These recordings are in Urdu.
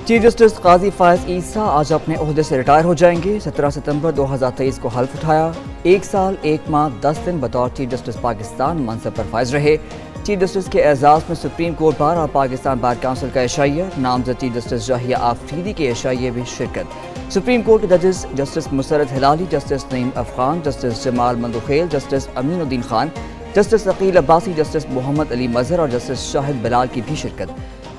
چیف جسٹس قاضی فائز عیسیٰ آج اپنے عہدے سے ریٹائر ہو جائیں گے۔ 17 ستمبر 2023 کو حلف اٹھایا۔ 1 سال 1 ماہ 10 دن بطور چیف جسٹس پاکستان منصب پر فائز رہے۔ چیف جسٹس کے اعزاز میں سپریم کورٹ بار اور پاکستان بار کونسل کا عشائیہ، نامزد چیف جسٹس جاہیہ آفریدی کے عشائیے بھی شرکت۔ سپریم کورٹ کے ججز justice Musarrat Hilali, justice Naeem Afghan, justice Jamal Mandokhail, justice Aminuddin Khan, justice Aqeel Abbasi, justice Muhammad Ali Mazhar اور جسٹس شاہد بلال کی بھی شرکت۔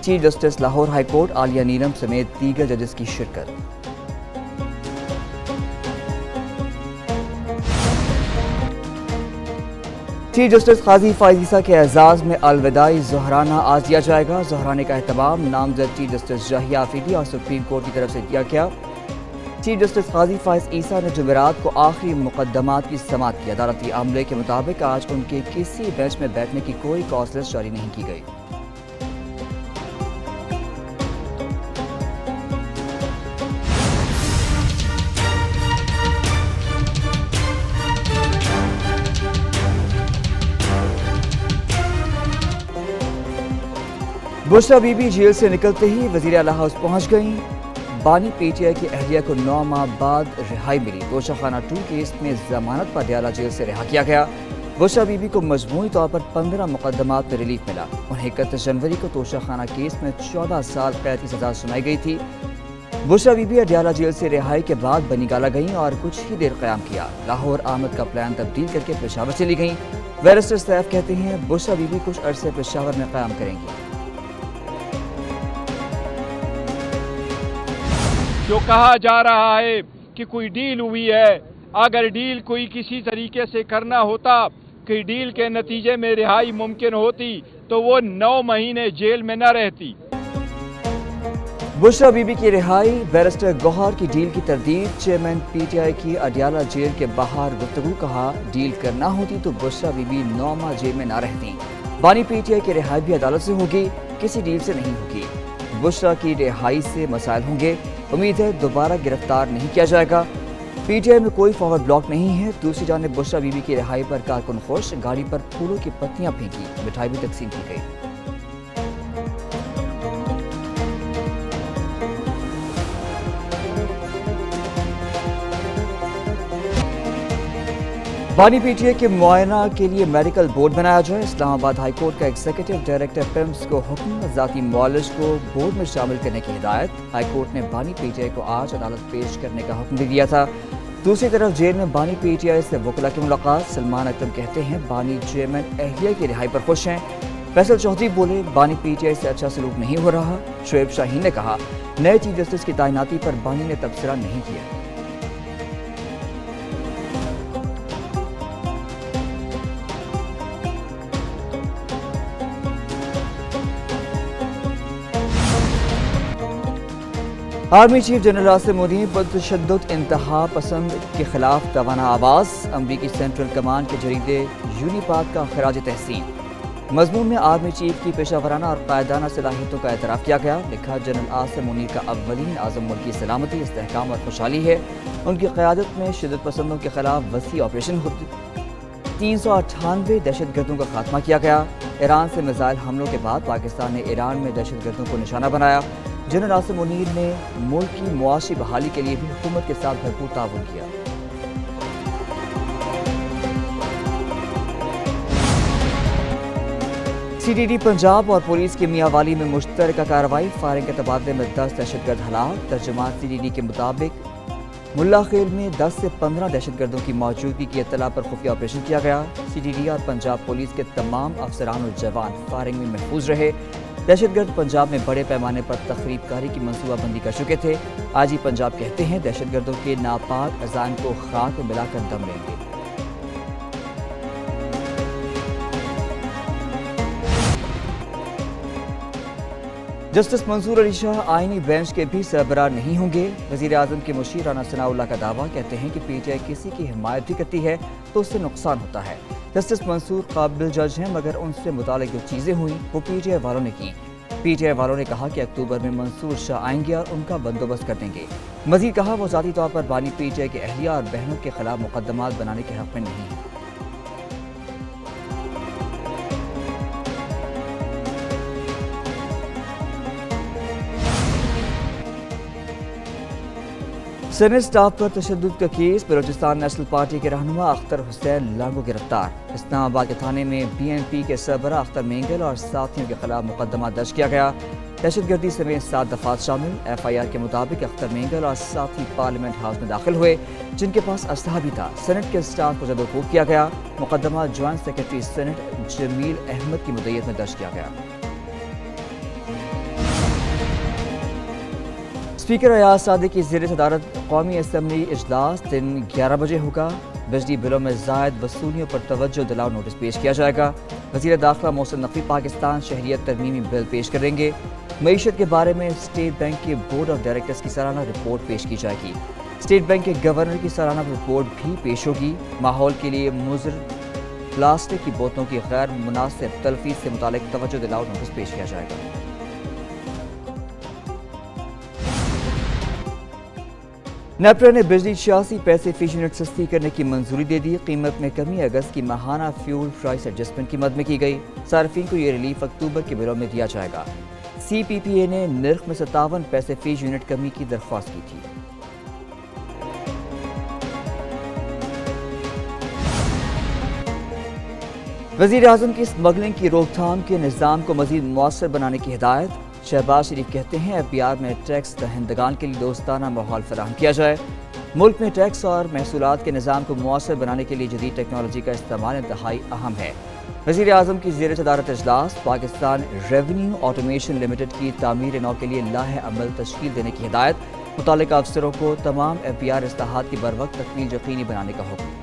Chief justice Lahore high court Aalia Neelum سمیت دیگر ججز کی شرکت۔ چیف جسٹس قاضی فائز عیسیٰ کے اعزاز میں الوداعی ظہرانہ آج دیا جائے گا۔ ظہرانے کا اہتمام نامزد چیف جسٹس جاہیہ آفریدی اور سپریم کورٹ کی طرف سے کیا گیا۔ چیف جسٹس قاضی فائز عیسیٰ نے جمعرات کو آخری مقدمات کی سماعت کی۔ عدالتی عملے کے مطابق آج ان کے کسی بینچ میں بیٹھنے کی کوئی کاز لسٹ جاری نہیں کی گئی۔ بشریٰ بی بی جیل سے نکلتے ہی وزیر اعلیٰ ہاؤس پہنچ گئیں۔ بانی پی ٹی آئی کی اہلیہ کو 9 ماہ بعد رہائی ملی۔ توشہ خانہ 2 کیس میں ضمانت پر اڈیالہ جیل سے رہا کیا گیا۔ بشریٰ بی بی کو مجموعی طور پر 15 مقدمات میں ریلیف ملا۔ انہیں 31 جنوری کو توشہ خانہ کیس میں 14 سال قید کی سزا سنائی گئی تھی۔ بشریٰ بی بی اڈیالہ جیل سے رہائی کے بعد بنی گالہ گئیں اور کچھ ہی دیر قیام کیا۔ لاہور آمد کا پلان تبدیل کر کے پشاور چلی گئیں۔ بیرسٹر سیف کہتے ہیں بشریٰ بی بی کچھ عرصے پشاور میں قیام کریں گی۔ جو کہا جا رہا ہے کہ کوئی ڈیل ہوئی ہے، اگر ڈیل کوئی کسی طریقے سے کرنا ہوتا کہ ڈیل کے نتیجے میں رہائی ممکن ہوتی تو وہ 9 مہینے جیل میں نہ رہتی۔ بشریٰ بی بی کی رہائی، بیرسٹر گوہر کی ڈیل کی تردید، چیئرمین پی ٹی آئی کی اڈیالہ جیل کے باہر گفتگو، کہا ڈیل کرنا ہوتی تو بشریٰ بی بی 9 ماہ جیل میں نہ رہتی۔ بانی پی ٹی آئی کی رہائی بھی عدالت سے ہوگی، کسی ڈیل سے نہیں ہوگی۔ بشریٰ کی رہائی سے مسائل ہوں گے، امید ہے دوبارہ گرفتار نہیں کیا جائے گا۔ پی ٹی آئی میں کوئی فارورڈ بلاک نہیں ہے۔ دوسری جانب بشریٰ بی بی کی رہائی پر کارکن خوش، گاڑی پر پھولوں کی پتیاں پھینکی، مٹھائی بھی تقسیم کی گئی۔ بانی پی ٹی آئی کے معائنہ کے لیے میڈیکل بورڈ بنایا جائے۔ اسلام آباد ہائی کورٹ کا ایگزیکٹو ڈائریکٹر پیمز کو حکم، ذاتی معالج کو بورڈ میں شامل کرنے کی ہدایت۔ ہائی کورٹ نے بانی پی ٹی آئی کو آج عدالت پیش کرنے کا حکم بھی دیا تھا۔ دوسری طرف جیل میں بانی پی ٹی آئی سے وکلاء کی ملاقات۔ سلمان اکرم کہتے ہیں بانی چیئرمین اہلیہ کی رہائی پر خوش ہیں۔ فیصل چودھری بولے بانی پی ٹی آئی سے اچھا سلوک نہیں ہو رہا۔ شعیب شاہین نے کہا نئے چیف جسٹس کی تعیناتی پر بانی نے تبصرہ نہیں کیا۔ Army chief general Asim Munir پرتشدد انتہا پسند کے خلاف توانا آواز۔ امریکی سینٹرل کمانڈ کے جریدے یونیپاک کا خراج تحسین۔ مضمون میں آرمی چیف کی پیشہ ورانہ اور قائدانہ صلاحیتوں کا اعتراف کیا گیا۔ لکھا جنرل عاصم منیر کا اولین عزم ملک کی سلامتی، استحکام اور خوشحالی ہے۔ ان کی قیادت میں شدت پسندوں کے خلاف وسیع آپریشن ہوتی، 398 دہشت گردوں کا خاتمہ کیا گیا۔ ایران سے میزائل حملوں کے بعد پاکستان نے ایران میں دہشت گردوں کو نشانہ بنایا۔ جنرل عاصم منیر نے ملک کی معاشی بحالی کے لیے بھی حکومت کے ساتھ بھرپور تعاون کیا۔ سی ڈی ڈی پنجاب اور پولیس کی میاں والی میں مشترکہ کارروائی، فائرنگ کے تبادلے میں 10 دہشت گرد ہلاک۔ ترجمان سی ڈی ڈی کے مطابق ملا خیل میں 10 سے 15 دہشت گردوں کی موجودگی کی اطلاع پر خفیہ آپریشن کیا گیا۔ سی ڈی ڈی اور پنجاب پولیس کے تمام افسران اور جوان فائرنگ میں محفوظ رہے۔ دہشت گرد پنجاب میں بڑے پیمانے پر تخریب کاری کی منصوبہ بندی کر چکے تھے۔ آج ہی پنجاب کہتے ہیں دہشت گردوں کے ناپاک عزائم کو خاک میں ملا کر دم لیں گے۔ جسٹس منصور علی شاہ آئینی بینچ کے بھی سربراہ نہیں ہوں گے۔ وزیر اعظم کے مشیر رانا ثناء اللہ کا دعویٰ، کہتے ہیں کہ پی ٹی آئی کسی کی حمایت بھی کرتی ہے تو اس سے نقصان ہوتا ہے۔ جسٹس منصور قابل جج ہیں، مگر ان سے متعلق جو چیزیں ہوئیں وہ پی ٹی آئی والوں نے کی۔ پی ٹی آئی والوں نے کہا کہ اکتوبر میں منصور شاہ آئیں گے اور ان کا بندوبست کر دیں گے۔ مزید کہا وہ ذاتی طور پر بانی پی ٹی آئی کے اہلیہ اور بہنوں کے خلاف مقدمات بنانے کے حق میں نہیں ہیں۔ سینٹ اسٹاف پر تشدد کا کیس، بلوچستان نیشنل پارٹی کے رہنما اختر حسین لانگو گرفتار۔ اسلام آباد کے تھانے میں بی این پی کے سربراہ اختر مینگل اور ساتھیوں کے خلاف مقدمہ درج کیا گیا۔ دہشت گردی سمیت 7 دفعات شامل۔ ایف آئی آر کے مطابق اختر مینگل اور ساتھی پارلیمنٹ ہاؤس میں داخل ہوئے جن کے پاس اسلحہ بھی تھا۔ سینٹ کے اسٹاف کو زد و کوب کیا گیا۔ مقدمہ جوائنٹ سیکرٹری سینٹ جمیل احمد کی مدعیت میں درج کیا گیا۔ اسپیکر ایاز صادق کی زیر صدارت قومی اسمبلی اجلاس دن 11 بجے ہوگا۔ بجلی بلوں میں زائد وصولیوں پر توجہ دلاؤ نوٹس پیش کیا جائے گا۔ وزیر داخلہ محسن نقوی پاکستان شہریت ترمیمی بل پیش کریں گے۔ معیشت کے بارے میں اسٹیٹ بینک کے بورڈ آف ڈائریکٹرز کی سالانہ رپورٹ پیش کی جائے گی۔ اسٹیٹ بینک کے گورنر کی سالانہ رپورٹ بھی پیش ہوگی۔ ماحول کے لیے مضر پلاسٹک کی بوتلوں کی غیر مناسب تلفیظ سے متعلق توجہ دلاؤ نوٹس پیش کیا جائے گا۔ نیپرا نے بجلی 86 پیسے فی یونٹ سستی کرنے کی منظوری دے دی۔ قیمت میں کمی اگست کی ماہانہ فیول پرائس ایڈجسٹمنٹ کی مد میں کی گئی۔ صارفین کو یہ ریلیف اکتوبر کے بلوں میں دیا جائے گا۔ سی پی پی اے نے نرخ میں 57 پیسے فی یونٹ کمی کی درخواست کی تھی۔ وزیر اعظم کی اسمگلنگ کی روک تھام کے نظام کو مزید مؤثر بنانے کی ہدایت۔ شہباز شریف کہتے ہیں ایف بی آر میں ٹیکس دہندگان کے لیے دوستانہ ماحول فراہم کیا جائے۔ ملک میں ٹیکس اور محصولات کے نظام کو مؤثر بنانے کے لیے جدید ٹیکنالوجی کا استعمال انتہائی اہم ہے۔ وزیر اعظم کی زیر صدارت اجلاس۔ پاکستان ریونیو آٹومیشن لمیٹڈ کی تعمیر نو کے لیے لاہ عمل تشکیل دینے کی ہدایت۔ متعلقہ افسروں کو تمام ایف بی آر اصلاحات کی بروقت تکمیل یقینی بنانے کا حکم۔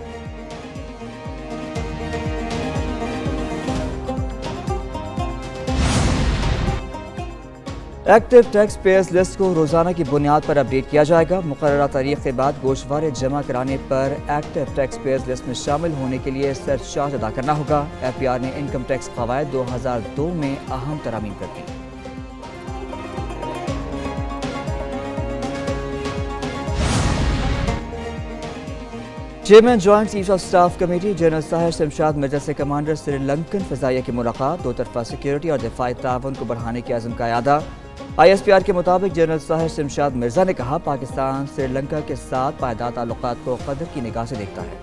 ایکٹیو ٹیکس پیئرز لسٹ کو روزانہ کی بنیاد پر اپڈیٹ کیا جائے گا۔ مقررہ تاریخ کے بعد گوشوارے جمع کرانے پر ایکٹیو ٹیکس پیئرز لسٹ میں شامل ہونے کے لیے سرچ چارج ادا کرنا ہوگا۔ ایف بی آر نے انکم ٹیکس قواعد 2002 میں اہم ترامیم کر دی۔ Chairman joint chief of staff committee general Sahir Shamshad Mirza سے کمانڈر سری لنکن فضائیہ کی ملاقات۔ دو طرفہ سیکیورٹی اور دفاعی تعاون کو بڑھانے کے عزم کا اعادہ۔ آئی ایس پی آر کے مطابق جنرل ساحر شمشاد مرزا نے کہا پاکستان سری لنکا کے ساتھ پائیدار تعلقات کو قدر کی نگاہ سے دیکھتا ہے۔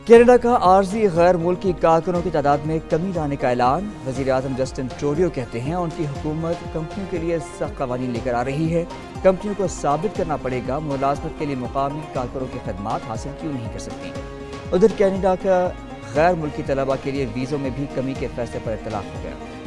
کینیڈا کا عارضی غیر ملکی کارکنوں کی تعداد میں کمی لانے کا اعلان۔ وزیر اعظم جسٹن ٹروڈیو کہتے ہیں ان کی حکومت کمپنیوں کے لیے سخت قوانین لے کر آ رہی ہے۔ کمپنیوں کو ثابت کرنا پڑے گا ملازمت کے لیے مقامی کارکنوں کی خدمات حاصل کیوں نہیں کر سکتی۔ ادھر کینیڈا کا غیر ملکی طلباء کے لیے ویزوں میں بھی کمی کے فیصلے پر اختلاف ہو گیا۔